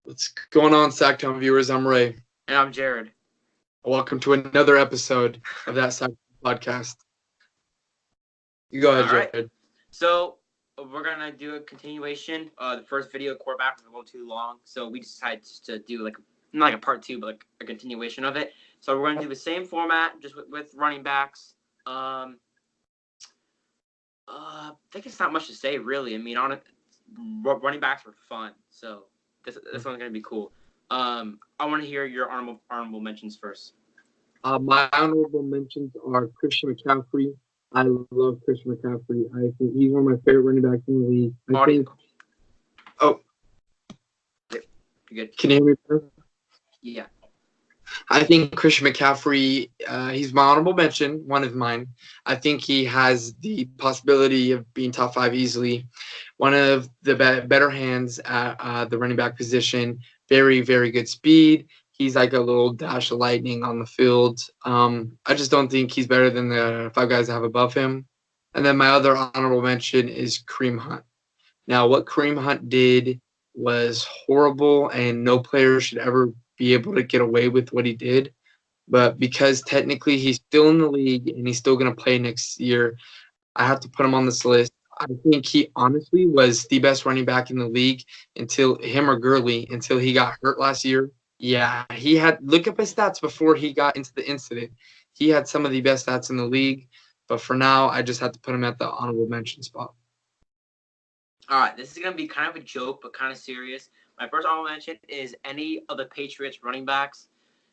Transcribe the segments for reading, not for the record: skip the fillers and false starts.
What's going on, Saquon viewers? I'm Ray. And I'm Jared. Welcome to another episode of that Saquon podcast. You go ahead, All right. Jared. So we're gonna do a continuation. The first video quarterback was a little too long, so we decided to do not like a part two, but like a continuation of it. So we're gonna do the same format, just with running backs. I think it's not much to say really. I mean, running backs were fun, so this one's gonna be cool. I want to hear your honorable mentions first. My honorable mentions are Christian McCaffrey. I love Christian McCaffrey. I think he's one of my favorite running backs in the league. You good? Can you hear me better? Yeah. I think Christian McCaffrey, he's my honorable mention, one of mine. I think he has the possibility of being top 5 easily. One of the better hands at the running back position. Very, very good speed. He's like a little dash of lightning on the field. I just don't think he's better than the 5 guys I have above him. And then my other honorable mention is Kareem Hunt. Now, what Kareem Hunt did was horrible, and no player should ever be able to get away with what he did. But because technically he's still in the league and he's still going to play next year, I have to put him on this list. I think he honestly was the best running back in the league until him or Gurley, until he got hurt last year. Yeah, he had – look up his stats before he got into the incident. He had some of the best stats in the league. But for now, I just have to put him at the honorable mention spot. All right, this is going to be kind of a joke, but kind of serious. My first honorable mention is any of the Patriots running backs.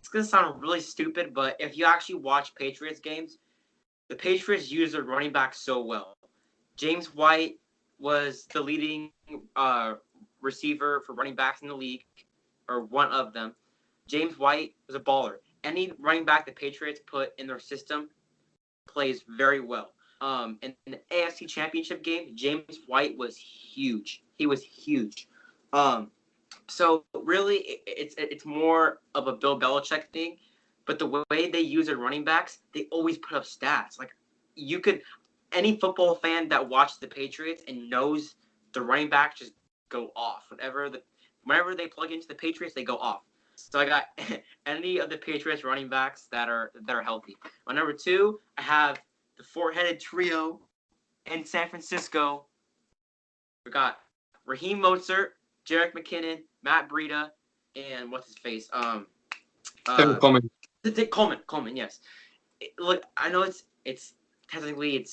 It's going to sound really stupid, but if you actually watch Patriots games, the Patriots use their running backs so well. James White was the leading receiver for running backs in the league, or one of them. James White was a baller. Any running back the Patriots put in their system plays very well. In the AFC Championship game, James White was huge. He was huge. So really, it's more of a Bill Belichick thing. But the way they use their running backs, they always put up stats. Like any football fan that watches the Patriots and knows the running backs just go off. Whenever they plug into the Patriots, they go off. So I got any of the Patriots running backs that are healthy. On number 2, I have the four-headed trio in San Francisco. We got Raheem Mostert, Jerick McKinnon, Matt Breida, and what's his face? Coleman. Coleman, yes. Look, I know it's technically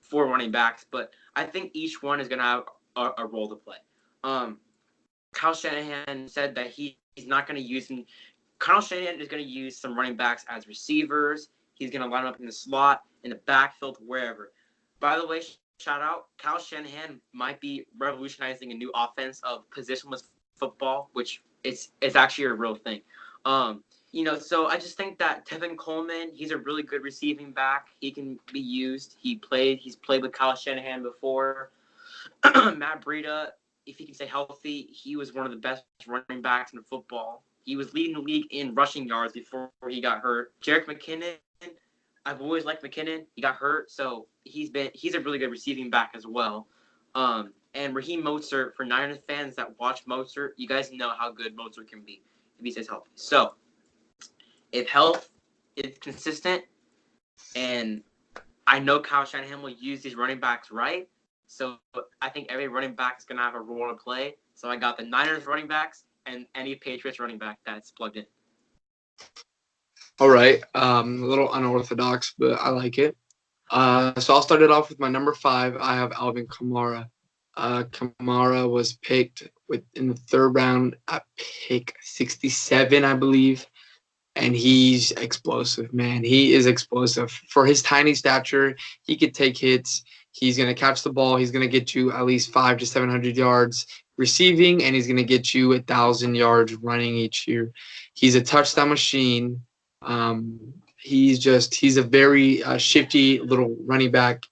4 running backs, but I think each one is gonna have a role to play. Kyle Shanahan said that he's not gonna use him. Kyle Shanahan is gonna use some running backs as receivers. He's gonna line up in the slot, in the backfield, wherever. By the way, shout out, Kyle Shanahan might be revolutionizing a new offense of positionless football, which it's actually a real thing. So I just think that Tevin Coleman, he's a really good receiving back. He can be used. He's played with Kyle Shanahan before. Matt Breida, if he can stay healthy, he was one of the best running backs in football. He was leading the league in rushing yards before he got hurt. Jerick McKinnon, I've always liked McKinnon. He got hurt, so he's a really good receiving back as well. And Raheem Mostert, for Niners fans that watch Mostert, you guys know how good Mostert can be if he stays healthy. So if health is consistent, and I know Kyle Shanahan will use these running backs right, so I think every running back is going to have a role to play. So I got the Niners running backs and any Patriots running back that's plugged in. All right. A little unorthodox, but I like it. So I'll start it off with my number 5. I have Alvin Kamara. Kamara was picked in the 3rd round at pick 67, I believe. And he's explosive, man. He is explosive. For his tiny stature, he could take hits. He's going to catch the ball. He's going to get you at least 500 to 700 yards receiving, and he's going to get you 1,000 yards running each year. He's a touchdown machine. He's a very shifty little running back,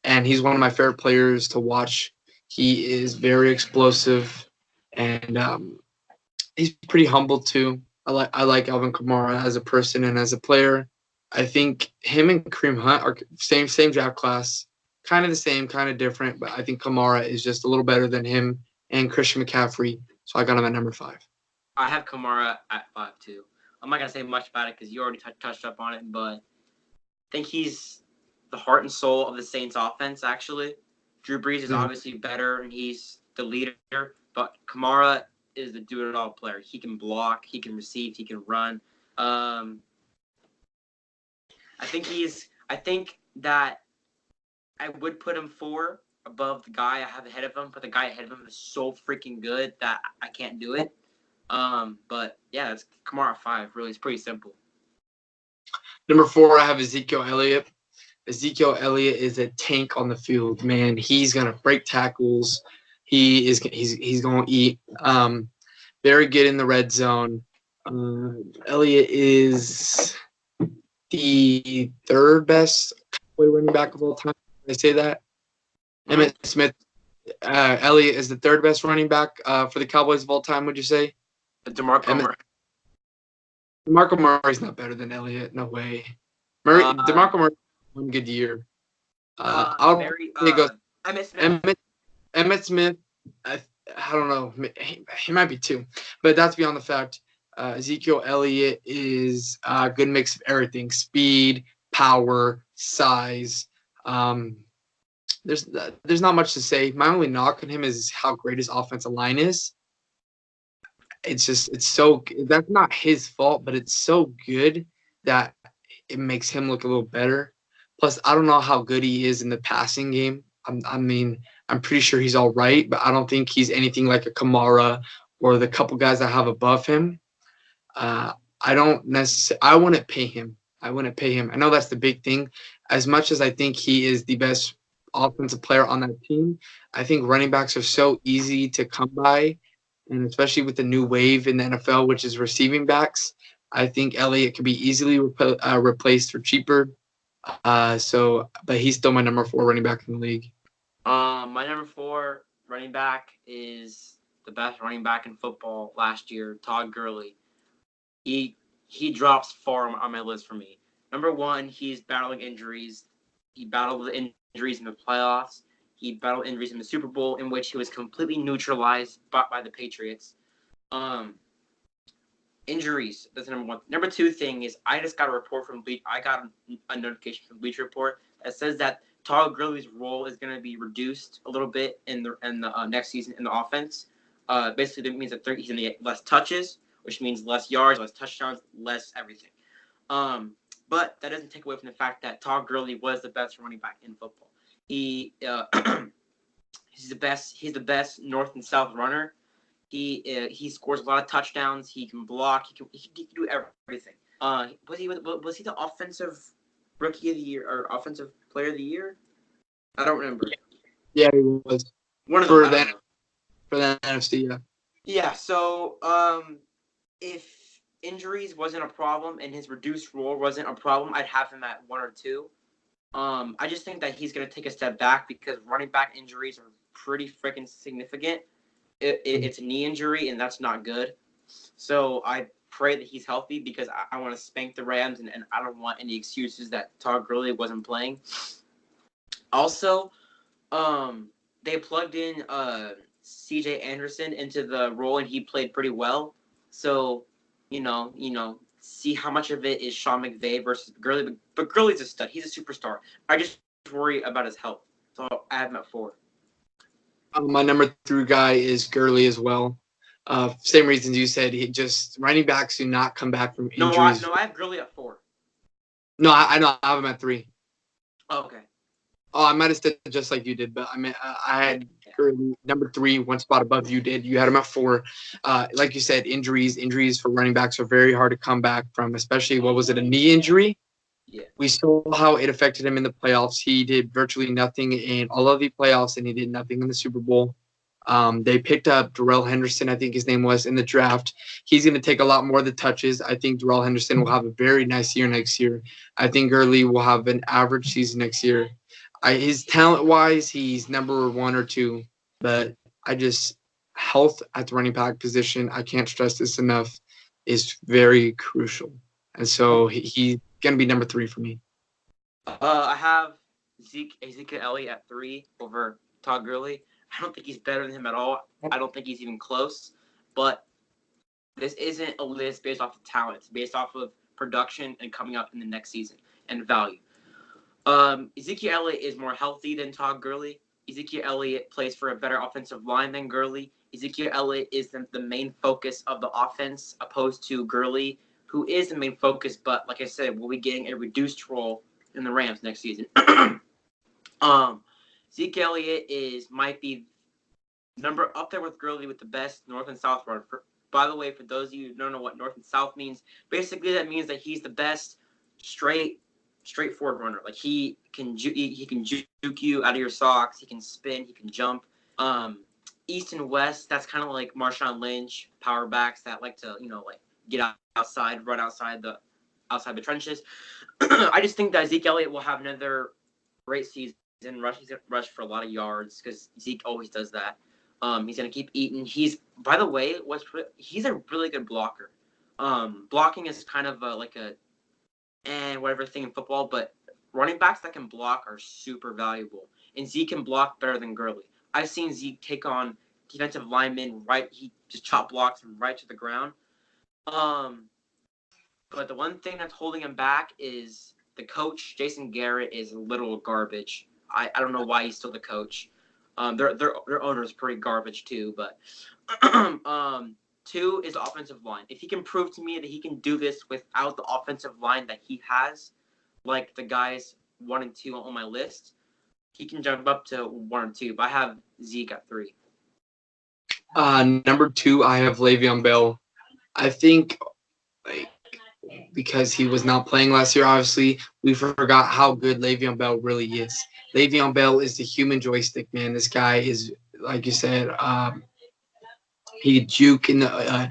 and he's one of my favorite players to watch. He is very explosive, and he's pretty humble too. I like Alvin Kamara as a person and as a player. I think him and Kareem Hunt are same draft class, kind of the same, kind of different, but I think Kamara is just a little better than him and Christian McCaffrey, so I got him at number 5. I have Kamara at 5 too. I'm not gonna say much about it because you already touched up on it, but I think he's the heart and soul of the Saints offense, actually. Drew Brees is obviously better, and he's the leader, but Kamara is the do-it-all player. He can block, he can receive, he can run. I think that I would put him 4 above the guy I have ahead of him, but the guy ahead of him is so freaking good that I can't do it. But yeah, it's Kamara 5. Really, it's pretty simple. Number 4, I have Ezekiel Elliott. Ezekiel Elliott is a tank on the field, man. He's gonna break tackles. He's gonna eat. Very good in the red zone. Elliott is the 3rd best running back of all time. Did I say that? Emmitt Smith. Elliott is the 3rd best running back for the Cowboys of all time. Would you say? DeMarco Murray. DeMarco Murray's not better than Elliott. No way. DeMarco Murray one good year. Emmitt Smith. Emmitt Smith. I don't know. He might be 2, but that's beyond the fact. Ezekiel Elliott is a good mix of everything: speed, power, size. There's not much to say. My only knock on him is how great his offensive line is. It's so that's not his fault, but it's so good that it makes him look a little better. Plus, I don't know how good he is in the passing game. I'm pretty sure he's all right, but I don't think he's anything like a Kamara or the couple guys I have above him. I wouldn't pay him. I know that's the big thing. As much as I think he is the best offensive player on that team, I think running backs are so easy to come by, and especially with the new wave in the NFL, which is receiving backs, I think Elliott could be easily replaced for cheaper. But he's still my number 4 running back in the league. My number 4 running back is the best running back in football last year, Todd Gurley. He drops far on my list for me. Number 1, he's battling injuries. He battled the injuries in the playoffs. He battled injuries in the Super Bowl, in which he was completely neutralized by the Patriots. Injuries. That's number 1. Number 2 thing is I just got a report from I got a notification from Bleacher Report that says that Todd Gurley's role is going to be reduced a little bit in the next season in the offense. Basically, that means that he's going to get less touches, which means less yards, less touchdowns, less everything. But that doesn't take away from the fact that Todd Gurley was the best running back in football. He's the best. He's the best north and south runner. He scores a lot of touchdowns. He can block. He can do everything. Was he the offensive rookie of the year or offensive player of the year? I don't remember. Yeah, he was. One of for them. For the NFC, yeah. Yeah. So if injuries wasn't a problem and his reduced role wasn't a problem, I'd have him at 1 or 2. I just think that he's going to take a step back because running back injuries are pretty freaking significant. It's a knee injury, and that's not good. So I pray that he's healthy because I want to spank the Rams, and I don't want any excuses that Todd Gurley wasn't playing. Also, they plugged in C.J. Anderson into the role, and he played pretty well. So, see how much of it is Sean McVay versus Gurley. But Gurley's a stud. He's a superstar. I just worry about his health. So I have him at 4. My number 3 guy is Gurley as well. Same reasons you said. Running backs do not come back from injuries. No, I have Gurley at 4. No, I know. I have him at 3. Oh, okay. Oh, I might have said it just like you did, but I had Gurley number 3, one spot above you did. You had him at 4. Like you said, injuries for running backs are very hard to come back from, especially, what was it, a knee injury? Yeah. We saw how it affected him in the playoffs. He did virtually nothing in all of the playoffs, and he did nothing in the Super Bowl. They picked up Darrell Henderson, I think his name was, in the draft. He's going to take a lot more of the touches. I think Darrell Henderson will have a very nice year next year. I think Gurley will have an average season next year. His talent-wise, he's number 1 or 2, but health at the running back position, I can't stress this enough, is very crucial. And so he's going to be number 3 for me. I have Ezekiel Elliott at 3 over Todd Gurley. I don't think he's better than him at all. I don't think he's even close. But This isn't a list based off of talent. It's based off of production and coming up in the next season and value. Ezekiel Elliott is more healthy than Todd Gurley. Ezekiel Elliott plays for a better offensive line than Gurley. Ezekiel Elliott is the main focus of the offense, opposed to Gurley, who is the main focus, but like I said, will be getting a reduced role in the Rams next season. Zeke Elliott might be number up there with Gurley with the best north and south run. By the way, for those of you who don't know what north and south means, basically that means that he's the best straightforward runner. Like he can juke you out of your socks. He can spin. He can jump. East and west, that's kind of like Marshawn Lynch, power backs that like to like get outside, run outside the trenches. I just think that Zeke Elliott will have another great season. He's gonna rush for a lot of yards because Zeke always does that. He's gonna keep eating. He's, by the way, he's a really good blocker. Blocking is kind of whatever thing in football, but running backs that can block are super valuable. And Zeke can block better than Gurley. I've seen Zeke take on defensive linemen he just chop blocks them right to the ground. But the one thing that's holding him back is the coach. Jason Garrett is a little garbage. I don't know why he's still the coach. Their owner is pretty garbage too. But 2 is offensive line. If he can prove to me that he can do this without the offensive line that he has, like the guys 1 and 2 on my list, he can jump up to 1 and 2. But I have Zeke at 3. Number 2, I have Le'Veon Bell. I think, because he was not playing last year, obviously, we forgot how good Le'Veon Bell really is. Le'Veon Bell is the human joystick, man. This guy is, like you said, he juke in the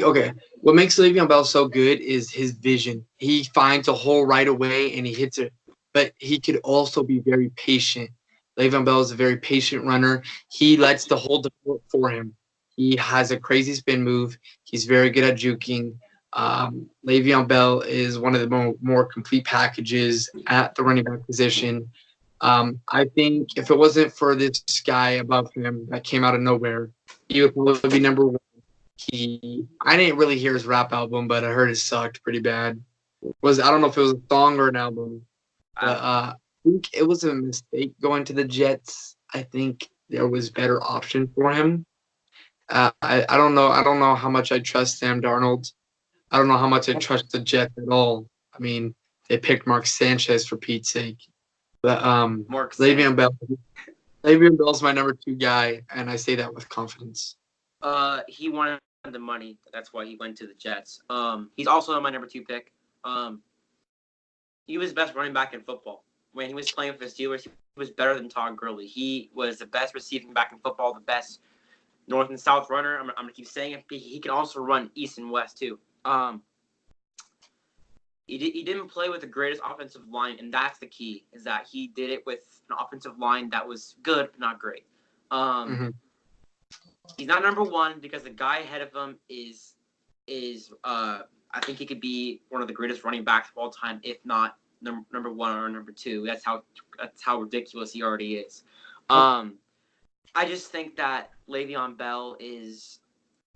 okay. What makes Le'Veon Bell so good is his vision. He finds a hole right away and he hits it. But he could also be very patient. Le'Veon Bell is a very patient runner. He lets the whole defense for him. He has a crazy spin move. He's very good at juking. Le'Veon Bell is one of the more complete packages at the running back position. I think if it wasn't for this guy above him that came out of nowhere, he would probably be number 1. I didn't really hear his rap album, but I heard it sucked pretty bad. I don't know if it was a song or an album, but I think it was a mistake going to the Jets. I think there was better options for him. I don't know. I don't know how much I trust Sam Darnold. I don't know how much I trust the Jets at all. I mean, they picked Mark Sanchez for Pete's sake. But Le'Veon Bell's my number 2 guy, and I say that with confidence. He wanted the money. That's why he went to the Jets. He's also my number 2 pick. He was the best running back in football. When he was playing for the Steelers, he was better than Todd Gurley. He was the best receiving back in football, the best north and south runner. I'm going to keep saying it. He can also run east and west, too. He didn't play with the greatest offensive line, and that's the key, is that he did it with an offensive line that was good, but not great. He's not number 1 because the guy ahead of him is I think he could be one of the greatest running backs of all time, if not number 1 or number 2. That's how ridiculous he already is. I just think that Le'Veon Bell is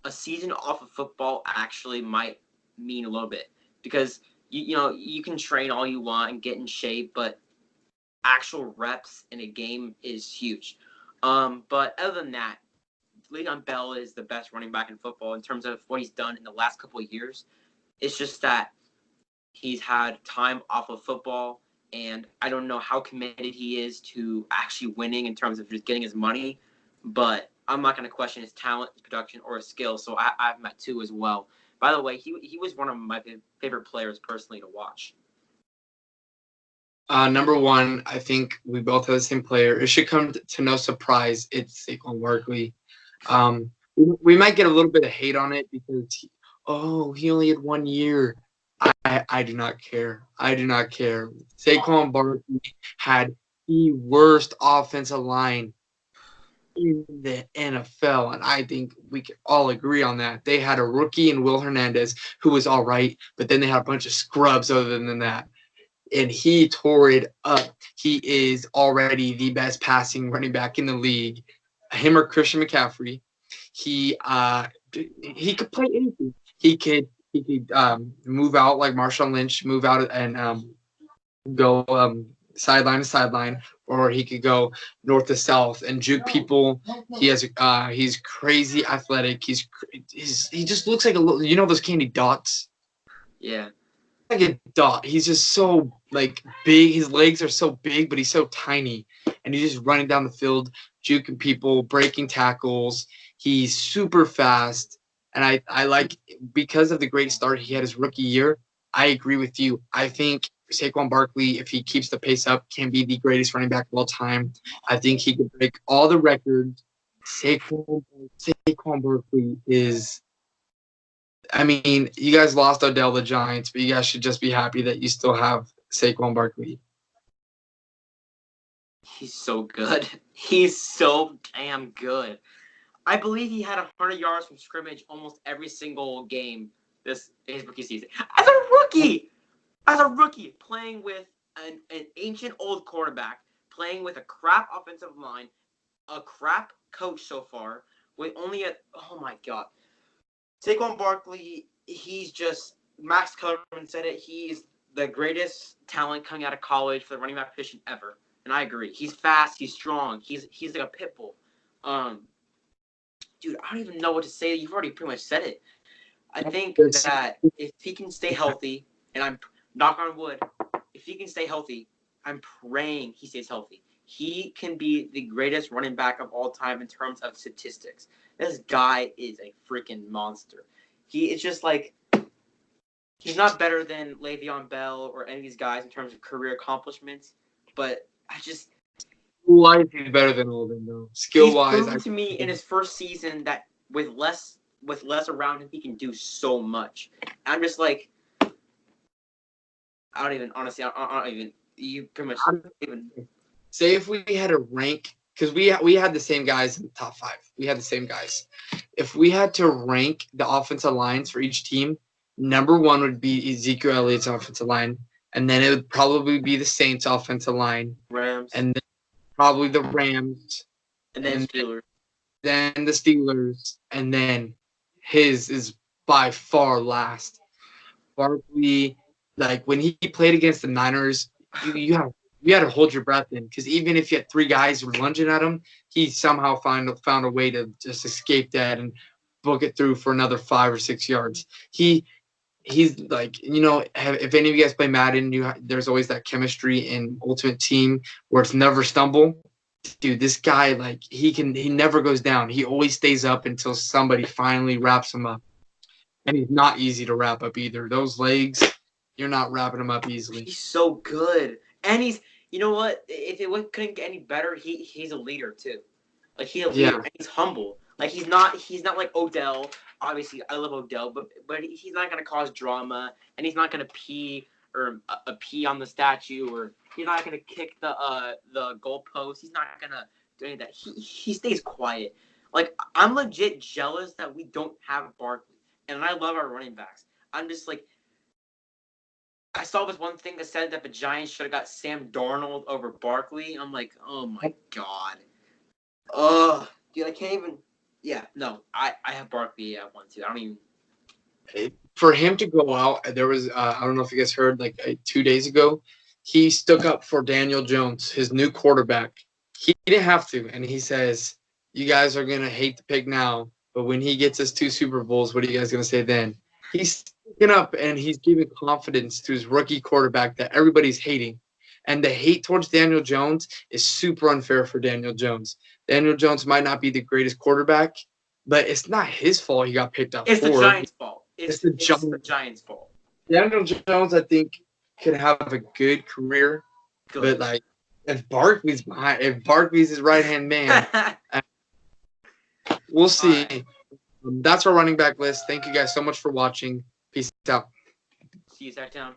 a season off of football actually might mean a little bit, because you can train all you want and get in shape, but actual reps in a game is huge. But other than that, Le'Veon Bell is the best running back in football in terms of what he's done in the last couple of years. It's just that he's had time off of football, and I don't know how committed he is to actually winning in terms of just getting his money, but I'm not going to question his talent, his production, or his skill, so I have him at 2 as well. By the way, he was one of my favorite players personally to watch. Number 1, I think we both have the same player. It should come to no surprise. It's Saquon Barkley. We might get a little bit of hate on it because he only had 1 year. I do not care. I do not care. Saquon Barkley had the worst offensive line in the NFL, and I think we can all agree on that. They had a rookie in Will Hernandez who was all right, but then they had a bunch of scrubs other than that, and he tore it up. He is already the best passing running back in the league. Him or Christian McCaffrey. He could play anything. he could move out like Marshawn Lynch, move out and go sideline to sideline, or he could go north to south and juke people. He's crazy athletic. He just looks like a little, those candy dots. Yeah. Like a dot. He's just so like big. His legs are so big, but he's so tiny, and he's just running down the field, juking people, breaking tackles. He's super fast, and I like because of the great start he had his rookie year. I agree with you. I think Saquon Barkley, if he keeps the pace up, can be the greatest running back of all time. I think he could break all the records. Saquon Barkley is. I mean, you guys lost Odell the Giants, but you guys should just be happy that you still have Saquon Barkley. He's so good. He's so damn good. I believe he had 100 yards from scrimmage almost every single game his rookie season. As a rookie, playing with an ancient old quarterback, playing with a crap offensive line, a crap coach so far, with only oh my god. Saquon Barkley, he's just, Max Kellerman said it, he's the greatest talent coming out of college for the running back position ever. And I agree. He's fast, he's strong, he's like a pit bull. Dude, I don't even know what to say. You've already pretty much said it. I think that if he can stay healthy, and I'm knock on wood, if he can stay healthy, I'm praying he stays healthy. He can be the greatest running back of all time in terms of statistics. This guy is a freaking monster. It's just like, he's not better than Le'Veon Bell or any of these guys in terms of career accomplishments, but he's better than all of them, though. Skill-wise, he's proven to me in his first season that with less around him, he can do so much. I'm just like, I don't even. You pretty much even say if we had to rank, because we had the same guys in the top 5. We had the same guys. If we had to rank the offensive lines for each team, number 1 would be Ezekiel Elliott's offensive line, and then it would probably be the Saints' offensive line, Rams, and then probably the Rams, and then Steelers. Then the Steelers, and then his is by far last. Barkley, like when he played against the Niners, you had to hold your breath in, because even if you had 3 guys lunging at him, he somehow found a way to just escape that and book it through for another 5 or 6 yards. He's like, if any of you guys play Madden, there's always that chemistry in Ultimate Team where it's never stumble. Dude, this guy, like, he never goes down. He always stays up until somebody finally wraps him up. And he's not easy to wrap up either. Those legs, you're not wrapping him up easily. He's so good. And he's, you know what? If it couldn't get any better, he's a leader too. Like, he's a leader, and he's humble. Like, he's not like Odell. Obviously, I love Odell, but he's not gonna cause drama, and he's not gonna pee or pee on the statue, or he's not gonna kick the goalpost. He's not gonna do any of that. He stays quiet. Like, I'm legit jealous that we don't have Barkley, and I love our running backs. I'm just like, I saw this one thing that said that the Giants should have got Sam Darnold over Barkley. I'm like, oh my god. Ugh. Dude, I can't even. Yeah, no. I have Barkley at 1, 2. I don't even. For him to go out, there was, I don't know if you guys heard, like 2 days ago, he stuck up for Daniel Jones, his new quarterback. He didn't have to, and he says, you guys are going to hate the pick now, but when he gets us 2 Super Bowls, what are you guys going to say then? He's sticking up, and he's giving confidence to his rookie quarterback that everybody's hating. And the hate towards Daniel Jones is super unfair for Daniel Jones. Daniel Jones might not be the greatest quarterback, but it's not his fault he got picked up. It's the Giants' fault. It's the Giants' fault. Daniel Jones, I think, could have a good career, but like if Barkley's his right-hand man, we'll see. Right. That's our running back list. Thank you guys so much for watching. Peace out. See you, Sacktown.